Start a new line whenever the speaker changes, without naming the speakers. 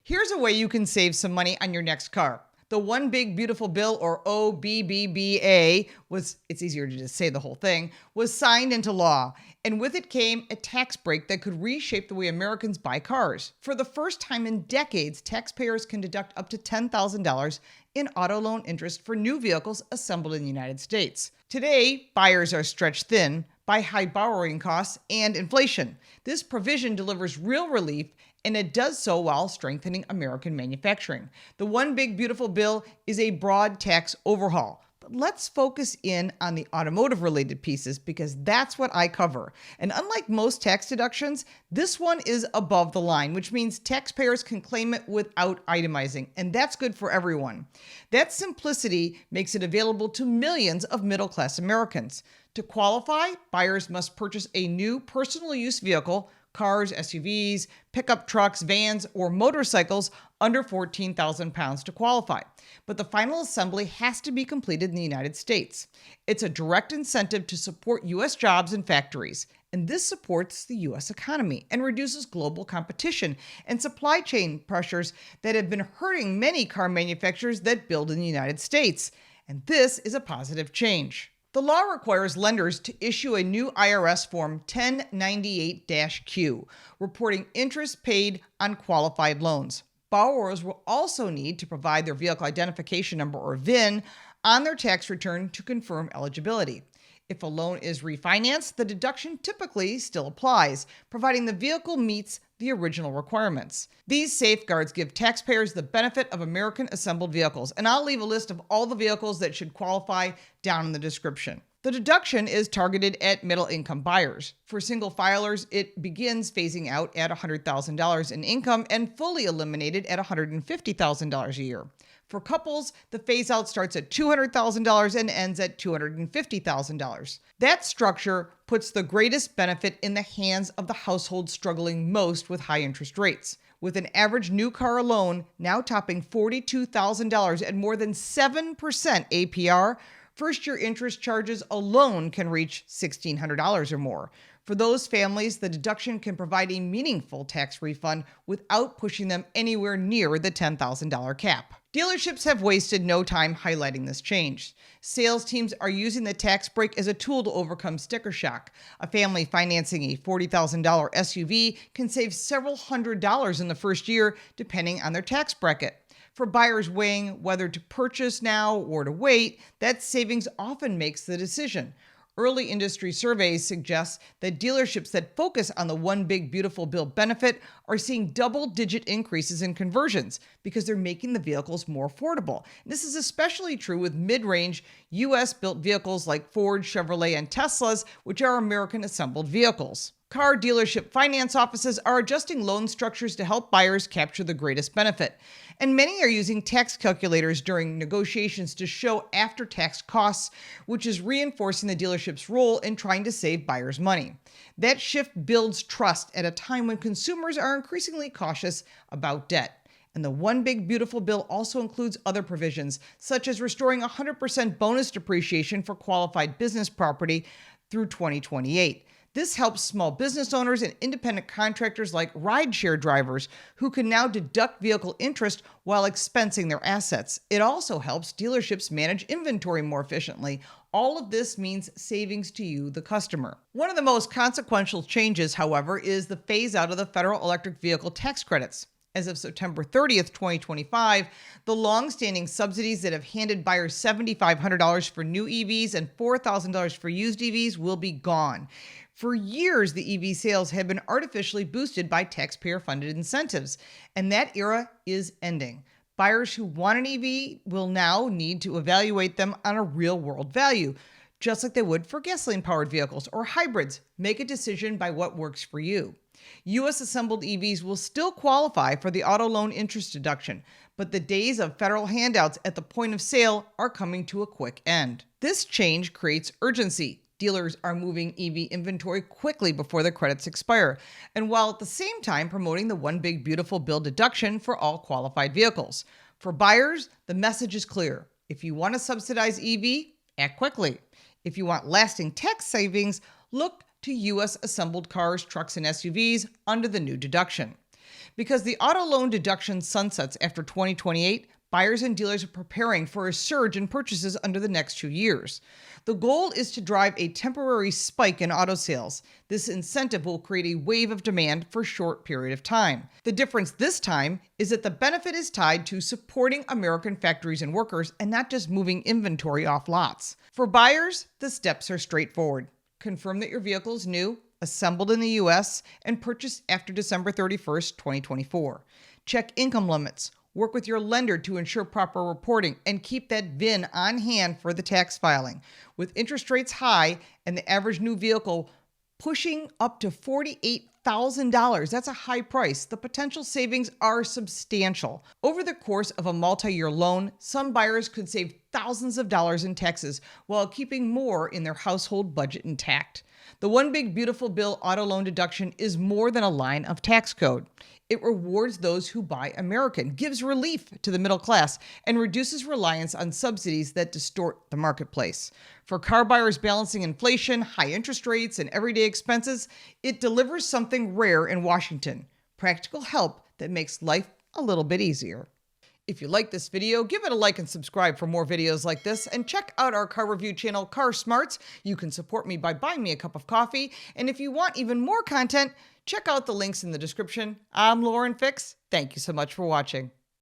Here's a way you can save some money on your next car. The One Big Beautiful Bill, or OBBBA, it's easier to just say the whole thing, was signed into law. And with it came a tax break that could reshape the way Americans buy cars. For the first time in decades, taxpayers can deduct up to $10,000 in auto loan interest for new vehicles assembled in the United States. Today, buyers are stretched thin by high borrowing costs and inflation. This provision delivers real relief, and it does so while strengthening American manufacturing. The One Big Beautiful Bill is a broad tax overhaul. But let's focus in on the automotive-related pieces because that's what I cover. And unlike most tax deductions, this one is above the line, which means taxpayers can claim it without itemizing, and that's good for everyone. That simplicity makes it available to millions of middle-class Americans. To qualify, buyers must purchase a new personal use vehicle, cars, SUVs, pickup trucks, vans, or motorcycles under 14,000 pounds to qualify. But the final assembly has to be completed in the United States. It's a direct incentive to support U.S. jobs and factories. And this supports the U.S. economy and reduces global competition and supply chain pressures that have been hurting many car manufacturers that build in the United States. And this is a positive change. The law requires lenders to issue a new IRS Form 1098-Q, reporting interest paid on qualified loans. Borrowers will also need to provide their vehicle identification number, or VIN, on their tax return to confirm eligibility. If a loan is refinanced, the deduction typically still applies, providing the vehicle meets the original requirements. These safeguards give taxpayers the benefit of American assembled vehicles, and I'll leave a list of all the vehicles that should qualify down in the description. The deduction is targeted at middle-income buyers. For single filers, it begins phasing out at $100,000 in income and fully eliminated at $150,000 a year. For couples, the phase-out starts at $200,000 and ends at $250,000. That structure puts the greatest benefit in the hands of the households struggling most with high interest rates. With an average new car alone now topping $42,000 at more than 7% APR, first-year interest charges alone can reach $1,600 or more. For those families, the deduction can provide a meaningful tax refund without pushing them anywhere near the $10,000 cap. Dealerships have wasted no time highlighting this change. Sales teams are using the tax break as a tool to overcome sticker shock. A family financing a $40,000 SUV can save several $100s in the first year, depending on their tax bracket. For buyers weighing whether to purchase now or to wait, that savings often makes the decision. Early industry surveys suggest that dealerships that focus on the One Big Beautiful Bill benefit are seeing double-digit increases in conversions because they're making the vehicles more affordable. This is especially true with mid-range U.S.-built vehicles like Ford, Chevrolet, and Teslas, which are American-assembled vehicles. Car dealership finance offices are adjusting loan structures to help buyers capture the greatest benefit. And many are using tax calculators during negotiations to show after-tax costs, which is reinforcing the dealership's role in trying to save buyers money. That shift builds trust at a time when consumers are increasingly cautious about debt. And the One Big Beautiful Bill also includes other provisions, such as restoring 100% bonus depreciation for qualified business property through 2028. This helps small business owners and independent contractors like rideshare drivers who can now deduct vehicle interest while expensing their assets. It also helps dealerships manage inventory more efficiently. All of this means savings to you, the customer. One of the most consequential changes, however, is the phase out of the federal electric vehicle tax credits. As of September 30th, 2025, the long-standing subsidies that have handed buyers $7,500 for new EVs and $4,000 for used EVs will be gone. For years, the EV sales have been artificially boosted by taxpayer-funded incentives, and that era is ending. Buyers who want an EV will now need to evaluate them on a real-world value, just like they would for gasoline-powered vehicles or hybrids. Make a decision by what works for you. U.S. assembled EVs will still qualify for the auto loan interest deduction, but the days of federal handouts at the point of sale are coming to a quick end. This change creates urgency. Dealers are moving EV inventory quickly before the credits expire, and while at the same time promoting the One Big Beautiful Bill deduction for all qualified vehicles. For buyers, the message is clear. If you want to subsidize EV, act quickly. If you want lasting tax savings, look to U.S. assembled cars, trucks, and SUVs under the new deduction. Because the auto loan deduction sunsets after 2028, buyers and dealers are preparing for a surge in purchases under the next 2 years. The goal is to drive a temporary spike in auto sales. This incentive will create a wave of demand for a short period of time. The difference this time is that the benefit is tied to supporting American factories and workers and not just moving inventory off lots. For buyers, the steps are straightforward. Confirm that your vehicle is new, assembled in the U.S., and purchased after December 31st, 2024. Check income limits. Work with your lender to ensure proper reporting and keep that VIN on hand for the tax filing. With interest rates high and the average new vehicle pushing up to $48,000, that's a high price. The potential savings are substantial. Over the course of a multi-year loan, some buyers could save thousands of dollars in taxes while keeping more in their household budget intact. The One Big Beautiful Bill auto loan deduction is more than a line of tax code. It rewards those who buy American, gives relief to the middle class, and reduces reliance on subsidies that distort the marketplace. For car buyers balancing inflation, high interest rates, and everyday expenses, it delivers something rare in Washington: practical help that makes life a little bit easier. If you like this video, give it a like and subscribe for more videos like this, and check out our car review channel, Car Smarts. You can support me by buying me a cup of coffee, and if you want even more content, check out the links in the description. I'm Lauren Fix. Thank you so much for watching.